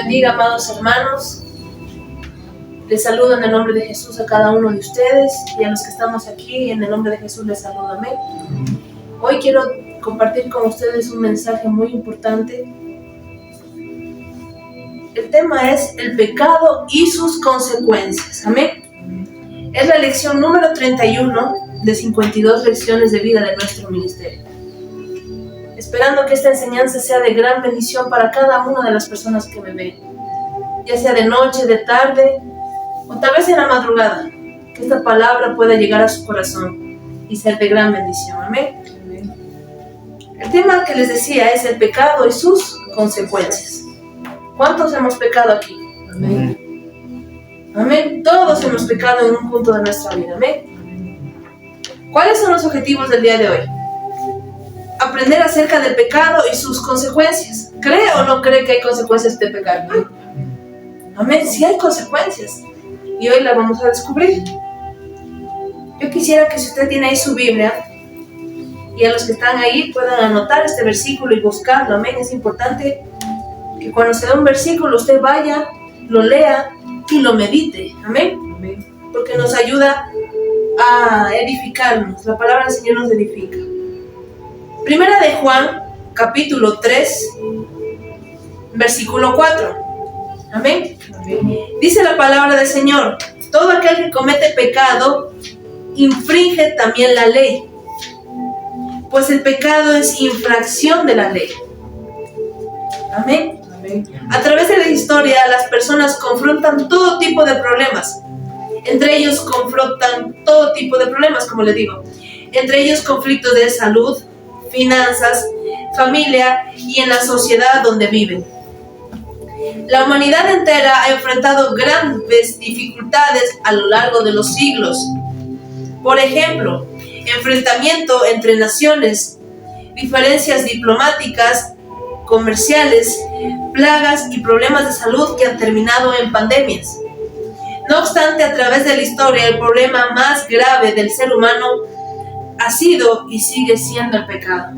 bendiga, amados hermanos. Les saludo en el nombre de Jesús a cada uno de ustedes y a los que estamos aquí, en el nombre de Jesús les saludo, amén. Hoy quiero compartir con ustedes un mensaje muy importante. El tema es el pecado y sus consecuencias, amén. Es la lección número 31 de 52 lecciones de vida de nuestro ministerio. Esperando que esta enseñanza sea de gran bendición para cada una de las personas que me ven, ya sea de noche, de tarde o tal vez en la madrugada, que esta palabra pueda llegar a su corazón y ser de gran bendición, amén. El tema que les decía es el pecado y sus consecuencias. ¿Cuántos hemos pecado aquí? Amén. Amén. Todos hemos pecado en un punto de nuestra vida, amén. ¿Cuáles son los objetivos del día de hoy? Aprender acerca del pecado y sus consecuencias. ¿Cree o no cree que hay consecuencias de pecar? Amén, sí hay consecuencias. Y hoy las vamos a descubrir. Yo quisiera que si usted tiene ahí su Biblia, y a los que están ahí puedan anotar este versículo y buscarlo, amén. Es importante que cuando se da un versículo usted vaya, lo lea y lo medite, amén. Amén. Porque nos ayuda a edificarnos. La palabra del Señor nos edifica. Primera de Juan, capítulo 3, versículo 4. Amén. Amén. Dice la palabra del Señor: todo aquel que comete pecado infringe también la ley, pues el pecado es infracción de la ley. Amén. Amén. A través de la historia, las personas confrontan todo tipo de problemas. Entre ellos confrontan todo tipo de problemas, como les digo. Entre ellos conflictos de salud, finanzas, familia y en la sociedad donde viven. La humanidad entera ha enfrentado grandes dificultades a lo largo de los siglos. Por ejemplo, enfrentamiento entre naciones, diferencias diplomáticas, comerciales, plagas y problemas de salud que han terminado en pandemias. No obstante, a través de la historia, el problema más grave del ser humano ha sido y sigue siendo el pecado.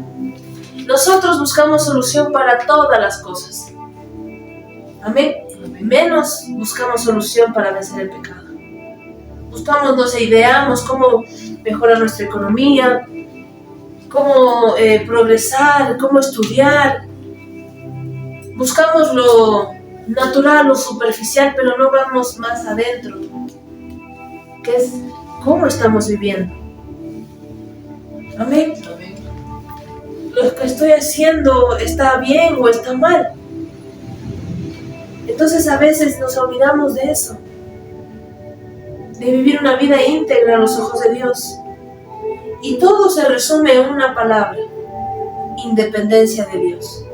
Nosotros buscamos solución para todas las cosas. Amén. Menos buscamos solución para vencer el pecado. Buscamos, ideamos cómo mejorar nuestra economía, cómo progresar, cómo estudiar. Buscamos lo natural, lo superficial, pero no vamos más adentro, que es cómo estamos viviendo. Amén. Amén. Lo que estoy haciendo está bien o está mal. Entonces a veces nos olvidamos de eso, de vivir una vida íntegra a los ojos de Dios. Y todo se resume en una palabra: independencia de Dios.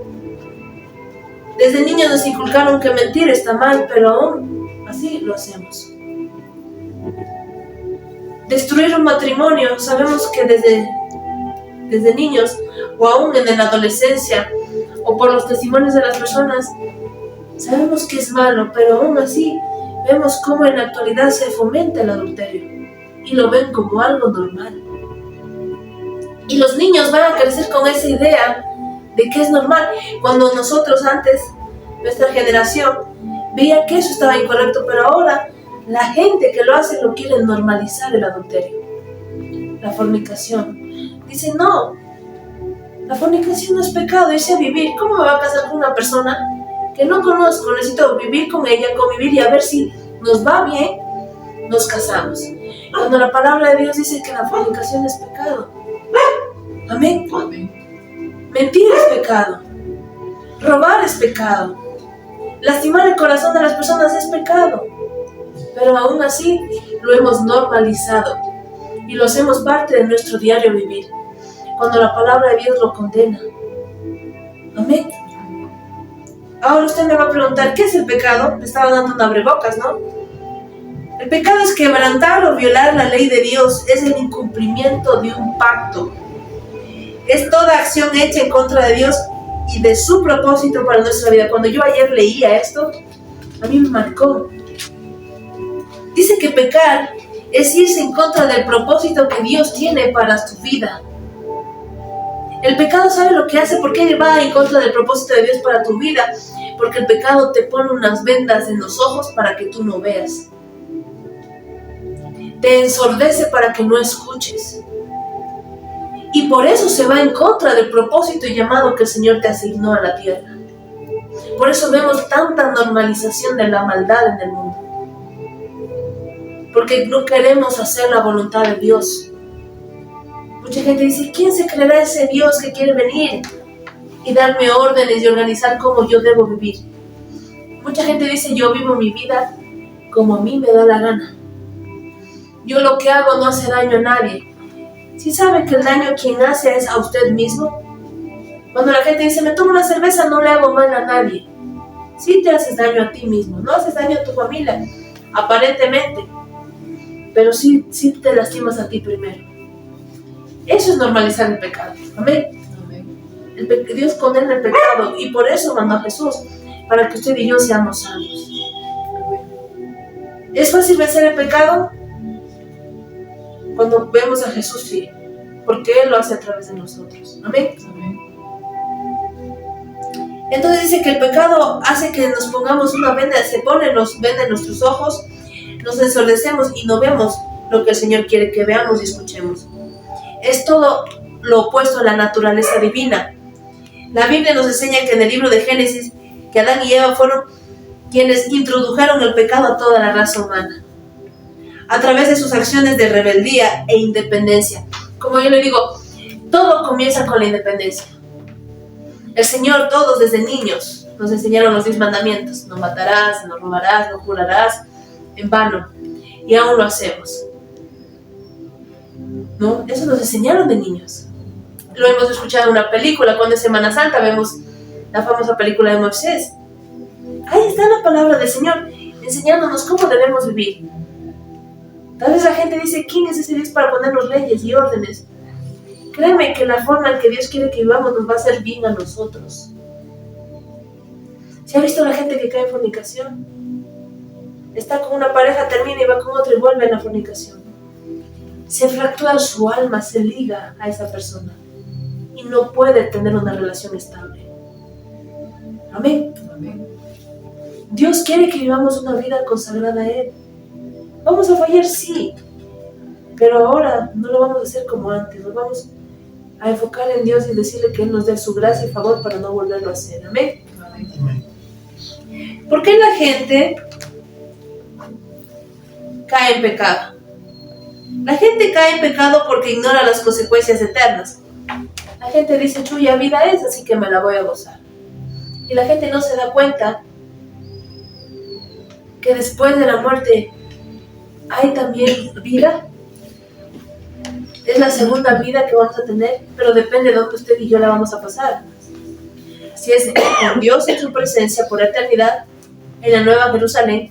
Desde niños nos inculcaron que mentir está mal, pero aún así lo hacemos. Destruir un matrimonio, sabemos que desde niños o aún en la adolescencia o por los testimonios de las personas, sabemos que es malo, pero aún así vemos cómo en la actualidad se fomenta el adulterio y lo ven como algo normal. Y los niños van a crecer con esa idea de que es normal, cuando nosotros antes, nuestra generación, veía que eso estaba incorrecto, pero ahora la gente que lo hace lo quiere normalizar, el adulterio, la fornicación. Dicen, no, la fornicación no es pecado, es a vivir. ¿Cómo me va a casar con una persona que no conozco? Necesito vivir con ella, convivir y a ver si nos va bien, nos casamos. Cuando la palabra de Dios dice que la fornicación es pecado. Amén. Amén. Mentir es pecado. Robar es pecado. Lastimar el corazón de las personas es pecado. Pero aún así lo hemos normalizado y lo hacemos parte de nuestro diario vivir, cuando la palabra de Dios lo condena. Amén. Ahora usted me va a preguntar, ¿qué es el pecado? Me estaba dando un abrebocas, ¿no? El pecado es quebrantar o violar la ley de Dios, es el incumplimiento de un pacto. Es toda acción hecha en contra de Dios y de su propósito para nuestra vida. Cuando yo ayer leía esto, a mí me marcó. Dice que pecar es irse en contra del propósito que Dios tiene para tu vida. El pecado sabe lo que hace, porque va en contra del propósito de Dios para tu vida. Porque el pecado te pone unas vendas en los ojos para que tú no veas. Te ensordece para que no escuches. Y por eso se va en contra del propósito y llamado que el Señor te asignó a la tierra. Por eso vemos tanta normalización de la maldad en el mundo. Porque no queremos hacer la voluntad de Dios. Mucha gente dice, ¿quién se creerá ese Dios que quiere venir y darme órdenes y organizar cómo yo debo vivir? Mucha gente dice, yo vivo mi vida como a mí me da la gana. Yo lo que hago no hace daño a nadie. ¿Sí sabe que el daño quien hace es a usted mismo? Cuando la gente dice, me tomo una cerveza, no le hago mal a nadie. Sí te haces daño a ti mismo, no haces daño a tu familia, aparentemente. Pero sí te lastimas a ti primero. Eso es normalizar el pecado. Amén. Dios condena el pecado y por eso mandó a Jesús, para que usted y yo seamos salvos. ¿Es fácil vencer el pecado? Cuando vemos a Jesús, sí, porque Él lo hace a través de nosotros. Amén. Entonces dice que el pecado hace que nos pongamos una venda, nos venda en nuestros ojos, nos ensordecemos y no vemos lo que el Señor quiere que veamos y escuchemos. Es todo lo opuesto a la naturaleza divina. La Biblia nos enseña que en el libro de Génesis, que Adán y Eva fueron quienes introdujeron el pecado a toda la raza humana, a través de sus acciones de rebeldía e independencia. Como yo le digo, todo comienza con la independencia. El Señor, todos desde niños, nos enseñaron los 10 mandamientos. No matarás, no robarás, no jurarás en vano. Y aún lo hacemos. ¿No? Eso nos enseñaron de niños. Lo hemos escuchado en una película. Cuando es Semana Santa vemos la famosa película de Moisés. Ahí está la palabra del Señor, enseñándonos cómo debemos vivir. Tal vez la gente dice, ¿quién es ese Dios para ponernos leyes y órdenes? Créeme que la forma en que Dios quiere que vivamos nos va a hacer bien a nosotros. ¿Se ha visto la gente que cae en fornicación? Está con una pareja, termina y va con otra y vuelve a la fornicación. Se fractura su alma, se liga a esa persona y no puede tener una relación estable. Amén. Amén. Dios quiere que vivamos una vida consagrada a Él. Vamos a fallar, sí, pero ahora no lo vamos a hacer como antes. Nos vamos a enfocar en Dios y decirle que Él nos dé su gracia y favor para no volverlo a hacer. Amén. Amén. ¿Por qué la gente cae en pecado? La gente cae en pecado porque ignora las consecuencias eternas. La gente dice, chuya vida es, así que me la voy a gozar. Y la gente no se da cuenta que después de la muerte hay también vida. Es la segunda vida que vamos a tener, pero depende de dónde usted y yo la vamos a pasar. Si es con Dios en su presencia por eternidad, en la Nueva Jerusalén,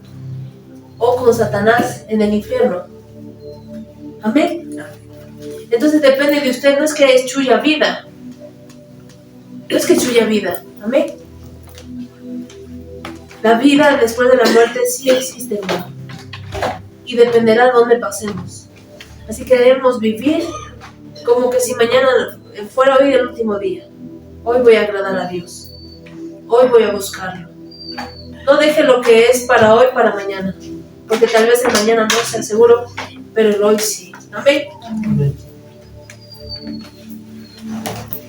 o con Satanás en el infierno. Amén. Entonces depende de usted, no es que es chuya vida. No es que chuya vida. Amén. La vida después de la muerte sí existe, hermano. Y dependerá de dónde pasemos. Así que debemos vivir como que si mañana fuera hoy el último día. Hoy voy a agradar a Dios. Hoy voy a buscarlo. No deje lo que es para hoy para mañana. Porque tal vez el mañana no sea seguro, pero el hoy sí. Amén. Amén.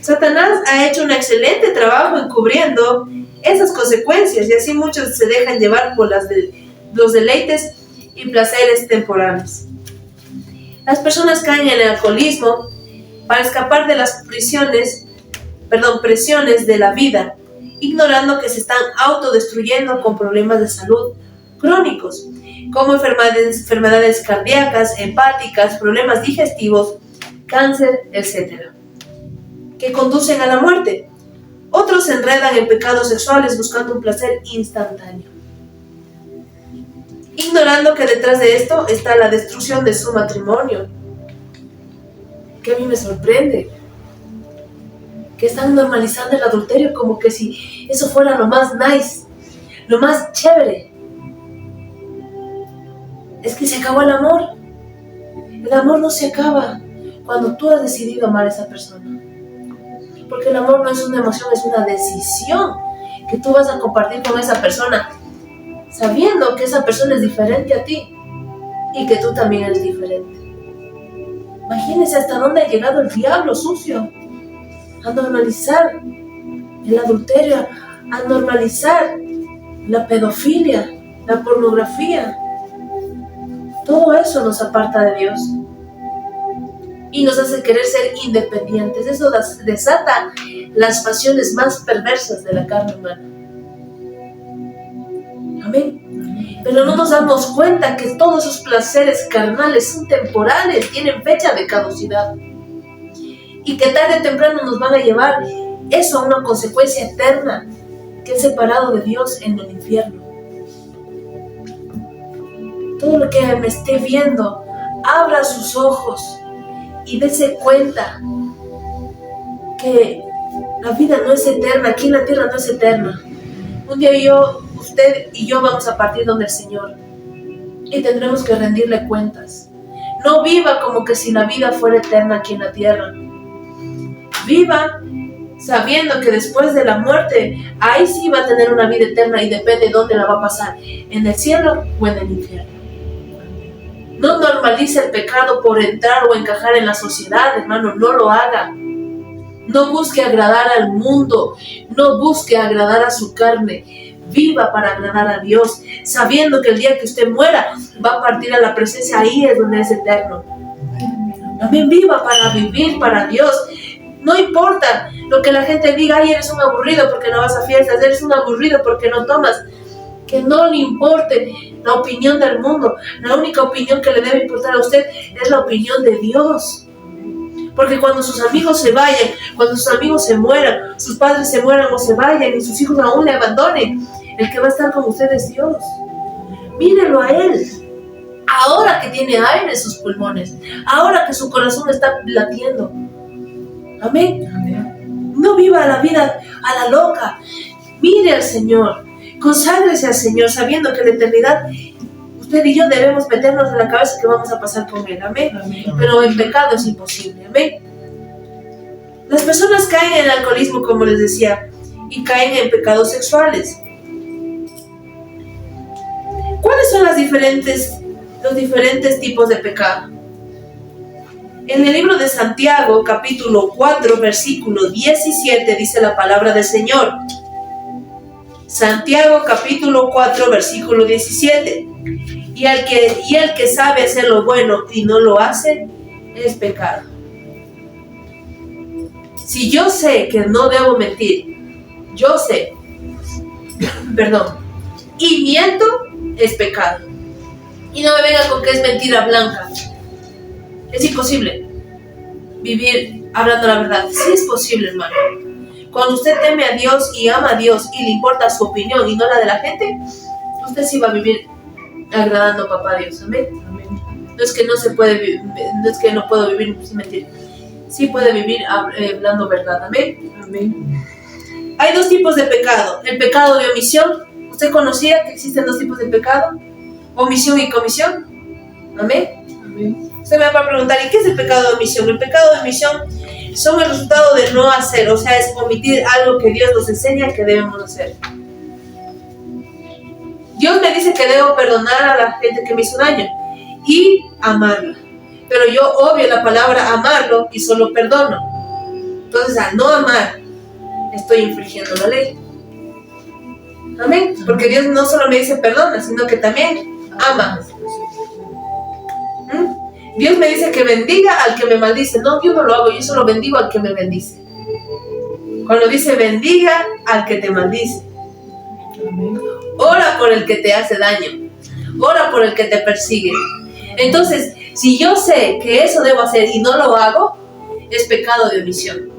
Satanás ha hecho un excelente trabajo encubriendo esas consecuencias y así muchos se dejan llevar por los deleites y placeres temporales. Las personas caen en el alcoholismo para escapar de las presiones de la vida, ignorando que se están autodestruyendo con problemas de salud crónicos, como enfermedades cardíacas, hepáticas, problemas digestivos, cáncer, etc., que conducen a la muerte. Otros se enredan en pecados sexuales buscando un placer instantáneo, ignorando que detrás de esto está la destrucción de su matrimonio, que a mí me sorprende, que están normalizando el adulterio como que si eso fuera lo más nice, lo más chévere. Es que se acabó el amor. El amor no se acaba cuando tú has decidido amar a esa persona. Porque el amor no es una emoción, es una decisión. que tú vas a compartir con esa persona, sabiendo que esa persona es diferente a ti y que tú también eres diferente. Imagínense hasta dónde ha llegado el diablo sucio, a normalizar el adulterio, a normalizar la pedofilia, la pornografía. Todo eso nos aparta de Dios y nos hace querer ser independientes. Eso desata las pasiones más perversas de la carne humana. Amén. Pero no nos damos cuenta que todos esos placeres carnales son temporales, tienen fecha de caducidad y que tarde o temprano nos van a llevar eso a una consecuencia eterna, que es separado de Dios en el infierno. Todo lo que me esté viendo, abra sus ojos y dése cuenta que la vida no es eterna, aquí en la tierra no es eterna. Un día usted y yo vamos a partir donde el Señor y tendremos que rendirle cuentas. No viva como que si la vida fuera eterna aquí en la tierra. Viva sabiendo que después de la muerte, ahí sí va a tener una vida eterna y depende de dónde la va a pasar, en el cielo o en el infierno. No normalice el pecado por entrar o encajar en la sociedad, hermano, no lo haga. No busque agradar al mundo, no busque agradar a su carne. Viva para agradar a Dios, sabiendo que el día que usted muera, va a partir a la presencia, ahí es donde es eterno. También viva para vivir para Dios. No importa lo que la gente diga, ay, eres un aburrido porque no vas a fiestas, eres un aburrido porque no tomas. Que no le importe la opinión del mundo. La única opinión que le debe importar a usted es la opinión de Dios. Porque cuando sus amigos se vayan, cuando sus amigos se mueran, sus padres se mueran o se vayan y sus hijos aún le abandonen, el que va a estar con usted es Dios. Mírenlo a Él. Ahora que tiene aire en sus pulmones, ahora que su corazón está latiendo. Amén. Amén. No viva la vida a la loca. Mire al Señor. Conságrese al Señor sabiendo que en la eternidad usted y yo debemos meternos en la cabeza que vamos a pasar con Él. Amén. Amén. Pero en pecado es imposible. Amén. Las personas caen en el alcoholismo, como les decía, y caen en pecados sexuales. ¿Cuáles son los diferentes tipos de pecado? En el libro de Santiago, capítulo 4, versículo 17, dice la palabra del Señor. Santiago, capítulo 4, versículo 17. Y el que sabe hacer lo bueno y no lo hace, es pecado. Si yo sé que no debo mentir, y miento, es pecado. Y no me venga con que es mentira blanca. Es imposible vivir hablando la verdad. Sí es posible, hermano. Cuando usted teme a Dios y ama a Dios y le importa su opinión y no la de la gente, usted sí va a vivir agradando a Papá Dios. Amén. Amén. No es que no se puede vivir, no es que no puedo vivir sin mentir. Sí puede vivir hablando verdad. Amén. Amén. Hay dos tipos de pecado. El pecado de omisión. ¿Usted conocía que existen dos tipos de pecado? Omisión y comisión. Amén. Amén. Usted me va a preguntar, ¿y qué es el pecado de omisión? El pecado de omisión son el resultado de no hacer, o sea, es omitir algo que Dios nos enseña que debemos hacer. Dios me dice que debo perdonar a la gente que me hizo daño y amarla. Pero yo obvio la palabra amarlo y solo perdono. Entonces, al no amar, estoy infringiendo la ley. Amén. Porque Dios no solo me dice perdona, sino que también ama. Dios me dice que bendiga al que me maldice. No, yo no lo hago, yo solo bendigo al que me bendice. Cuando dice bendiga al que te maldice. Ora por el que te hace daño. Ora por el que te persigue. Entonces, si yo sé que eso debo hacer y no lo hago, es pecado de omisión.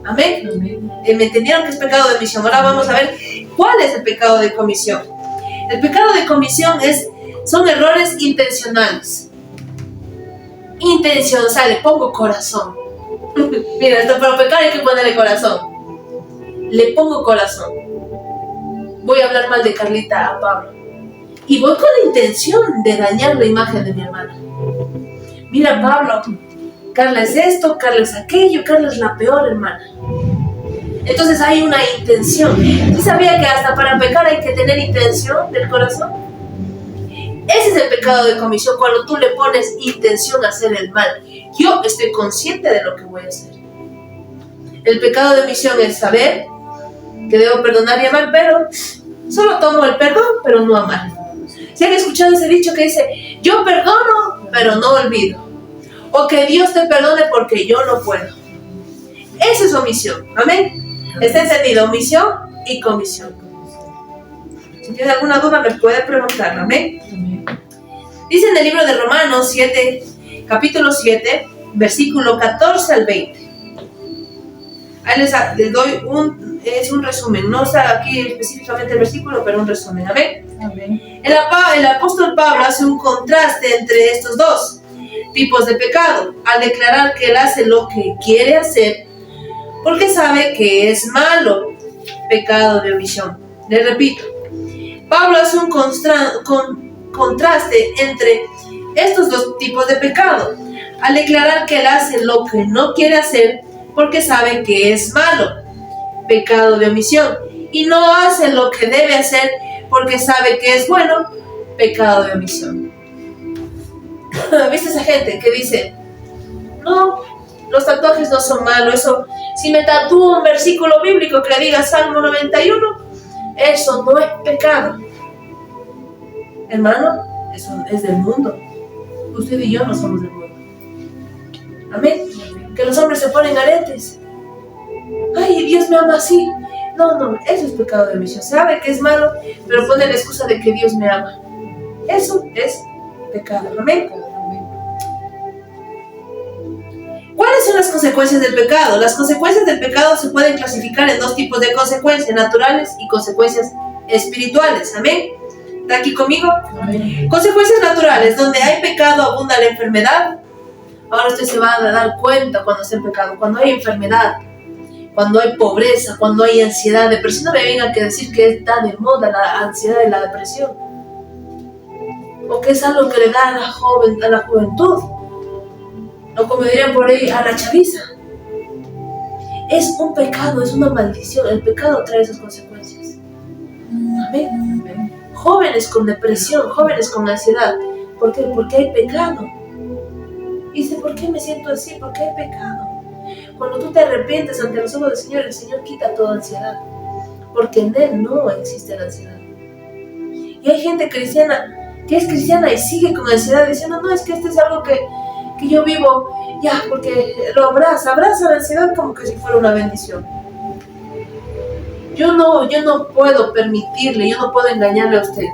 Amén. Me entendieron que es pecado de omisión. Ahora vamos a ver cuál es el pecado de comisión. El pecado de comisión son errores intencionales. Intención, o sea, le pongo corazón. Mira, esto para pecar hay que ponerle corazón. Le pongo corazón. Voy a hablar mal de Carlita a Pablo. Y voy con la intención de dañar la imagen de mi hermana. Mira, Pablo, Carla es esto, Carla es aquello, Carla es la peor hermana. Entonces hay una intención. ¿Sí sabía que hasta para pecar hay que tener intención del corazón? Ese es el pecado de comisión, cuando tú le pones intención a hacer el mal. Yo estoy consciente de lo que voy a hacer. El pecado de omisión es saber que debo perdonar y amar, pero solo tomo el perdón, pero no amar. ¿Se han escuchado ese dicho que dice, yo perdono, pero no olvido? O que Dios te perdone porque yo no puedo. Eso es omisión. Amén. ¿Está entendido? Omisión y comisión. Si tiene alguna duda me puede preguntar. Amén. Dice en el libro de Romanos 7, capítulo 7, versículo 14 al 20. Ahí les doy un resumen. No está aquí específicamente el versículo, pero un resumen. Amén. Amén. El apóstol Pablo hace un contraste entre estos dos tipos de pecado al declarar que él hace lo que quiere hacer porque sabe que es malo. Pecado de omisión. Les repito, Pablo hace un contraste entre estos dos tipos de pecado al declarar que él hace lo que no quiere hacer porque sabe que es malo. Pecado de omisión. Y no hace lo que debe hacer porque sabe que es bueno. Pecado de omisión. ¿Viste esa gente que dice, no, los tatuajes no son malos, eso, si me tatúo un versículo bíblico que le diga Salmo 91, eso no es pecado? Hermano, eso es del mundo. Usted y yo no somos del mundo. Amén. Que los hombres se ponen aretes. Ay, Dios me ama así. No, eso es pecado de omisión. Sabe que es malo, pero pone la excusa de que Dios me ama. Eso es pecado. Amén. ¿Cuáles son las consecuencias del pecado? Las consecuencias del pecado se pueden clasificar en dos tipos de consecuencias, naturales y consecuencias espirituales. Amén. ¿Está aquí conmigo? Amén. Consecuencias naturales, donde hay pecado abunda la enfermedad. Ahora usted se va a dar cuenta cuando está en pecado, cuando hay enfermedad, cuando hay pobreza, cuando hay ansiedad, depresión. No me vengan que decir que está de moda la ansiedad y la depresión, o que es algo que le da a la juventud, o como dirían por ahí, a la chaviza. Es un pecado, es una maldición. El pecado trae esas consecuencias. Amén. Jóvenes con depresión, jóvenes con ansiedad. ¿Por qué? Porque hay pecado. Y dice, ¿por qué me siento así? Porque hay pecado. Cuando tú te arrepientes ante los ojos del Señor, el Señor quita toda ansiedad. Porque en Él no existe la ansiedad. Y hay gente cristiana que es cristiana y sigue con ansiedad diciendo, no, es que este es algo que yo vivo ya, porque lo abraza la ansiedad como que si fuera una bendición. Yo no puedo permitirle, yo no puedo engañarle a usted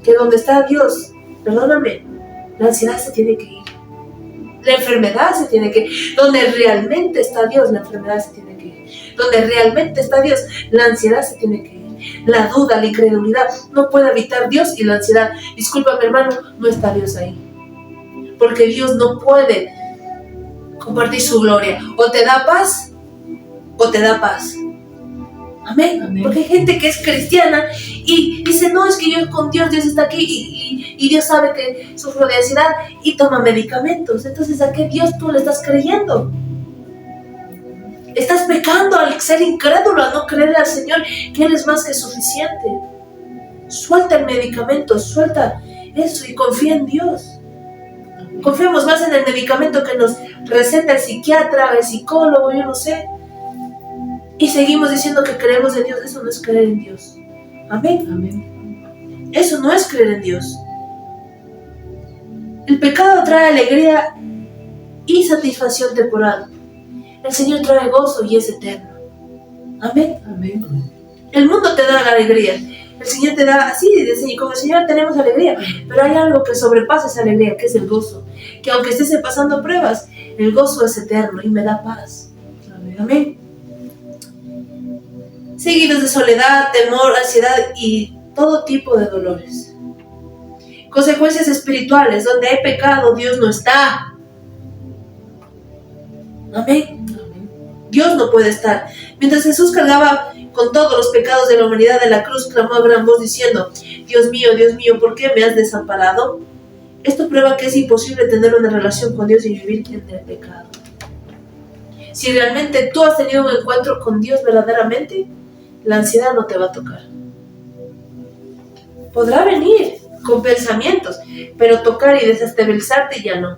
que donde está Dios, perdóname, la ansiedad se tiene que ir. La enfermedad se tiene que ir. Donde realmente está Dios, la enfermedad se tiene que ir. Donde realmente está Dios, la ansiedad se tiene que ir. La duda, la incredulidad, no puede habitar Dios y la ansiedad. Discúlpame, hermano, no está Dios ahí. Porque Dios no puede compartir su gloria. O te da paz, o te da paz. Amén. Amén. Porque hay gente que es cristiana y dice, no, es que yo con Dios está aquí y Dios sabe que sufro de ansiedad y toma medicamentos. Entonces, ¿a qué Dios tú le estás creyendo? Estás pecando al ser incrédulo, a no creerle al Señor que Él es más que suficiente. Suelta el medicamento, suelta eso y confía en Dios. Confiamos más en el medicamento que nos receta el psiquiatra, el psicólogo, yo no sé. Y seguimos diciendo que creemos en Dios. Eso no es creer en Dios. Amén. Amén. Eso no es creer en Dios. El pecado trae alegría y satisfacción temporal. El Señor trae gozo y es eterno. Amén. Amén. El mundo te da la alegría. El Señor te da así, con el Señor tenemos alegría. Pero hay algo que sobrepasa esa alegría, que es el gozo. Que aunque estés pasando pruebas, el gozo es eterno y me da paz. Amén. Seguidos de soledad, temor, ansiedad y todo tipo de dolores. Consecuencias espirituales, donde hay pecado, Dios no está. Amén. Dios no puede estar. Mientras Jesús cargaba con todos los pecados de la humanidad de la cruz, clamó a gran voz diciendo, Dios mío, ¿por qué me has desamparado? Esto prueba que es imposible tener una relación con Dios y vivir en el pecado. Si realmente tú has tenido un encuentro con Dios verdaderamente, la ansiedad no te va a tocar. Podrá venir con pensamientos, pero tocar y desestabilizarte ya no.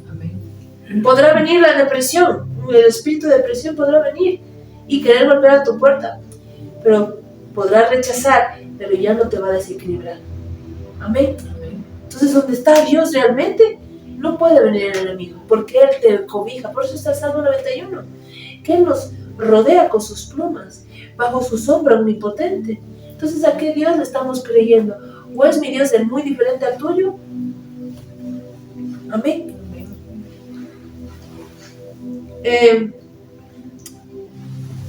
Amén. Podrá venir la depresión, el espíritu de depresión podrá venir y querer golpear a tu puerta, pero podrás rechazar, pero ya no te va a desequilibrar. Amén. Amén. Entonces, donde está Dios realmente, no puede venir el enemigo, porque Él te cobija. Por eso está el Salmo 91, que Él nos rodea con sus plumas, bajo su sombra omnipotente. Entonces, ¿a qué Dios le estamos creyendo? ¿O es mi Dios el muy diferente al tuyo? Amén.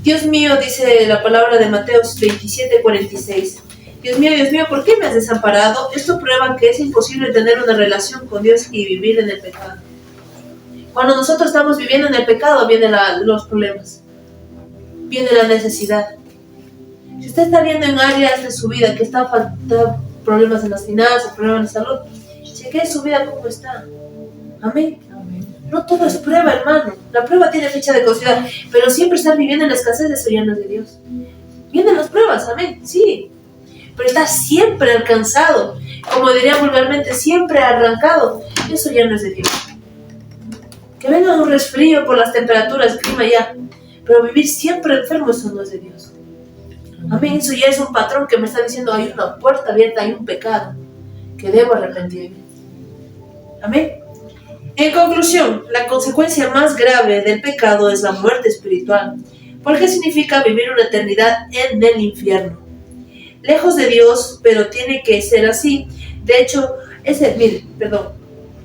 Dios mío, dice la palabra de Mateo 27:46. Dios mío, ¿por qué me has desamparado? Esto prueba que es imposible tener una relación con Dios y vivir en el pecado. Cuando nosotros estamos viviendo en el pecado, vienen los problemas, viene la necesidad. Si usted está viendo en áreas de su vida que está faltando problemas en las finanzas, problemas de salud, chequee su vida cómo está. Amén. No todo es prueba, hermano. La prueba tiene fecha de caducidad, pero siempre estar viviendo en la escasez de eso ya no es de Dios. Vienen las pruebas, amén, sí. Pero está siempre alcanzado, como diría vulgarmente, siempre arrancado. Eso ya no es de Dios. Que venga un resfrío por las temperaturas, clima ya, pero vivir siempre enfermo, eso no es de Dios. Amén, eso ya es un patrón que me está diciendo hay una puerta abierta, hay un pecado que debo arrepentirme. Amén. En conclusión, la consecuencia más grave del pecado es la muerte espiritual, porque significa vivir una eternidad en el infierno. Lejos de Dios, pero tiene que ser así. De hecho,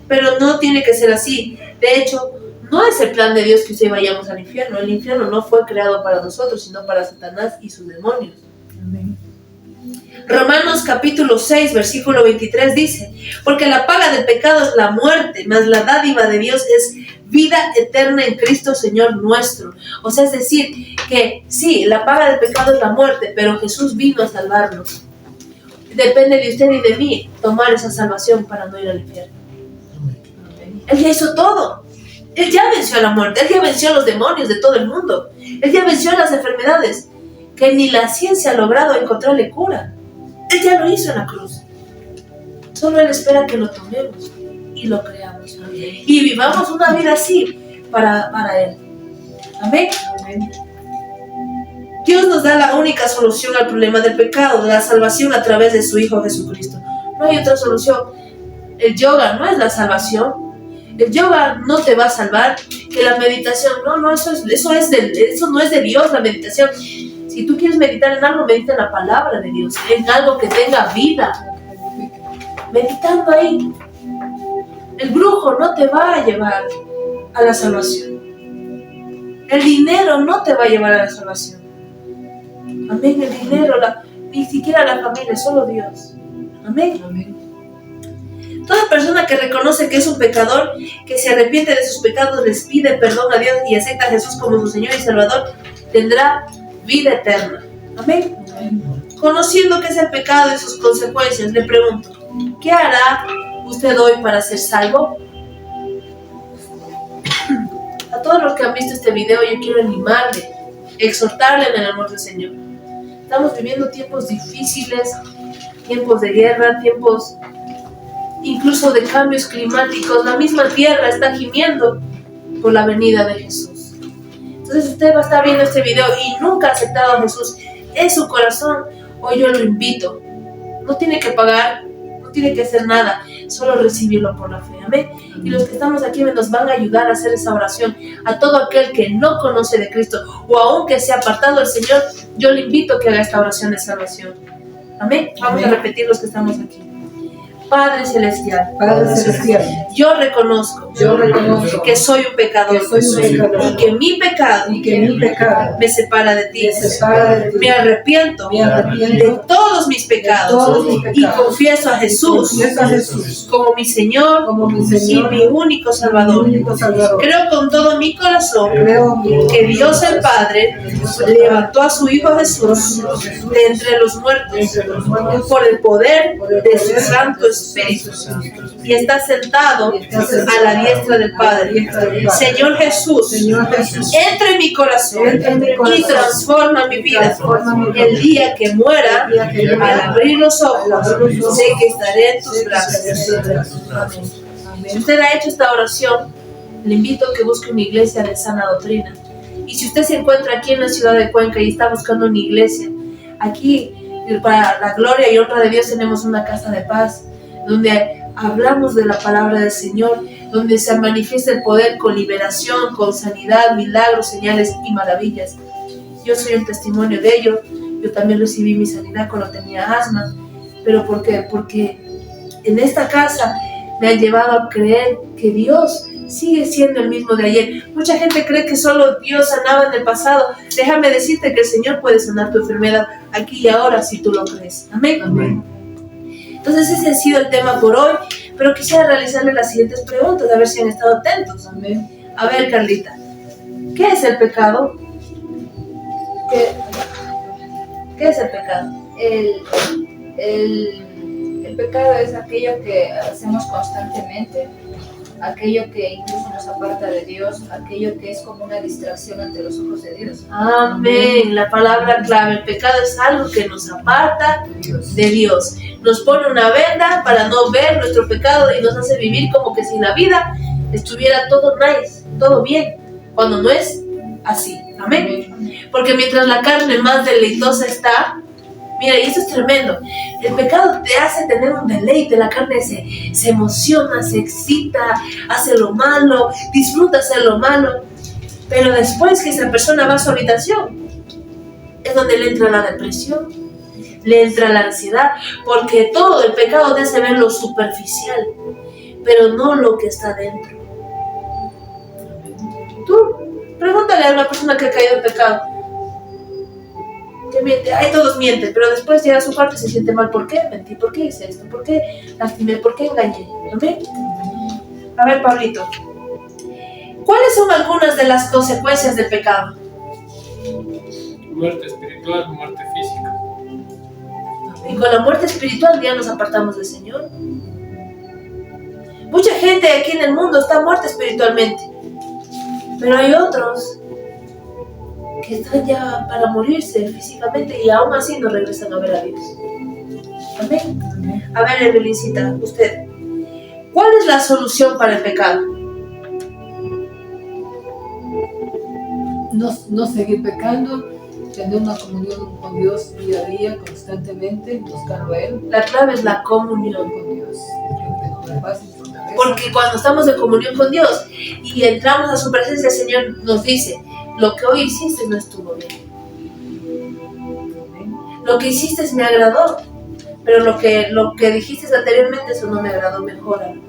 pero no tiene que ser así. De hecho, no es el plan de Dios que usted vayamos al infierno. El infierno no fue creado para nosotros, sino para Satanás y sus demonios. Amén. Romanos capítulo 6, versículo 23 dice: porque la paga del pecado es la muerte, mas la dádiva de Dios es vida eterna en Cristo Señor nuestro. O sea, es decir, que sí, la paga del pecado es la muerte, pero Jesús vino a salvarnos. Depende de usted y de mí tomar esa salvación para no ir al infierno. Él ya hizo todo. Él ya venció a la muerte, Él ya venció a los demonios de todo el mundo. Él ya venció a las enfermedades que ni la ciencia ha logrado encontrarle cura. Él ya lo hizo en la cruz. Solo Él espera que lo tomemos y lo creamos. Y vivamos una vida así para Él. Amén. Amén. Dios nos da la única solución al problema del pecado, de la salvación a través de su Hijo Jesucristo. No hay otra solución. El yoga no es la salvación. El yoga no te va a salvar. Que la meditación, eso no es de Dios, la meditación. Si tú quieres meditar en algo, medita en la palabra de Dios, en algo que tenga vida. Meditando ahí. El brujo no te va a llevar a la salvación. El dinero no te va a llevar a la salvación. Amén. El dinero, ni siquiera la familia, solo Dios. Amén. Amén. Toda persona que reconoce que es un pecador, que se arrepiente de sus pecados, les pide perdón a Dios y acepta a Jesús como su Señor y Salvador, tendrá vida eterna. Amén. Conociendo qué es el pecado y sus consecuencias, le pregunto, ¿qué hará usted hoy para ser salvo? A todos los que han visto este video, yo quiero animarle, exhortarle en el amor del Señor. Estamos viviendo tiempos difíciles, tiempos de guerra, tiempos incluso de cambios climáticos. La misma tierra está gimiendo por la venida de Jesús. Entonces usted va a estar viendo este video y nunca ha aceptado a Jesús en su corazón. Hoy yo lo invito. No tiene que pagar, no tiene que hacer nada, solo recibirlo por la fe. Amén. Y los que estamos aquí nos van a ayudar a hacer esa oración. A todo aquel que no conoce de Cristo o aún que se ha apartado del Señor, yo le invito a que haga esta oración de salvación. Amén. Vamos a repetir los que estamos aquí. Padre celestial, yo reconozco que soy un pecador, y que mi pecado me separa de ti. Me arrepiento de todos mis pecados y confieso a Jesús como mi Señor y mi único Salvador. Creo con todo mi corazón que Dios el Padre levantó a su Hijo Jesús de entre los muertos por el poder de su Santo Espíritu y está sentado a la diestra del Padre. Señor Jesús, entra en mi corazón y transforma mi vida. El día que muera, al abrir los ojos, sé que estaré en tus brazos. Si usted ha hecho esta oración, le invito a que busque una iglesia de sana doctrina. Y si usted se encuentra aquí en la ciudad de Cuenca y está buscando una iglesia, aquí, para la gloria y honra de Dios, tenemos una casa de paz, donde hablamos de la palabra del Señor, donde se manifiesta el poder con liberación, con sanidad, milagros, señales y maravillas. Yo soy un testimonio de ello. Yo también recibí mi sanidad cuando tenía asma. ¿Pero por qué? Porque en esta casa me han llevado a creer que Dios sigue siendo el mismo de ayer. Mucha gente cree que solo Dios sanaba en el pasado. Déjame decirte que el Señor puede sanar tu enfermedad aquí y ahora si tú lo crees. Amén. Amén. Entonces ese ha sido el tema por hoy, pero quisiera realizarle las siguientes preguntas, a ver si han estado atentos. Amén. A ver, Carlita, ¿qué es el pecado? ¿Qué es el pecado? El pecado es aquello que hacemos constantemente, aquello que incluso nos aparta de Dios, aquello que es como una distracción ante los ojos de Dios. Amén. La palabra clave, el pecado es algo que nos aparta de Dios. Nos pone una venda para no ver nuestro pecado y nos hace vivir como que si la vida estuviera todo nice, todo bien, cuando no es así. Amén. Porque mientras la carne más deleitosa está, mira, y eso es tremendo, el pecado te hace tener un deleite, la carne se emociona, se excita, hace lo malo, disfruta hacer lo malo, pero después que esa persona va a su habitación, es donde le entra la depresión, le entra la ansiedad, porque todo el pecado te hace ver lo superficial, pero no lo que está dentro. Tú, pregúntale a una persona que ha caído en pecado, que miente, ay, todos mienten, pero después llega a su parte y se siente mal. ¿Por qué mentí? ¿Por qué hice esto? ¿Por qué lastimé? ¿Por qué engañé? ¿Amén? A ver, Pablito, ¿cuáles son algunas de las consecuencias del pecado? Muerte espiritual, muerte física. Y con la muerte espiritual ya nos apartamos del Señor. Mucha gente aquí en el mundo está muerta espiritualmente, pero hay otros que están ya para morirse físicamente y aún así no regresan a ver a Dios. Amén. A ver, Evelincita, usted, ¿cuál es la solución para el pecado? No seguir pecando, tener una comunión con Dios día a día, constantemente, buscarlo a Él. La clave es la comunión con Dios. Porque cuando estamos en comunión con Dios y entramos a su presencia, el Señor nos dice: lo que hoy hiciste no estuvo bien. Lo que hiciste me agradó, pero lo que dijiste anteriormente, eso no me agradó, mejóralo.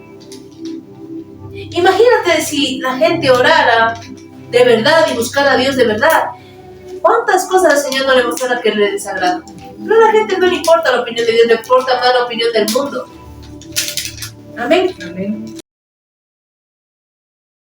Imagínate si la gente orara de verdad y buscara a Dios de verdad. ¿Cuántas cosas al Señor no le mostrara que le desagrada? Pero a la gente no le importa la opinión de Dios, le importa más la opinión del mundo. Amén. Amén.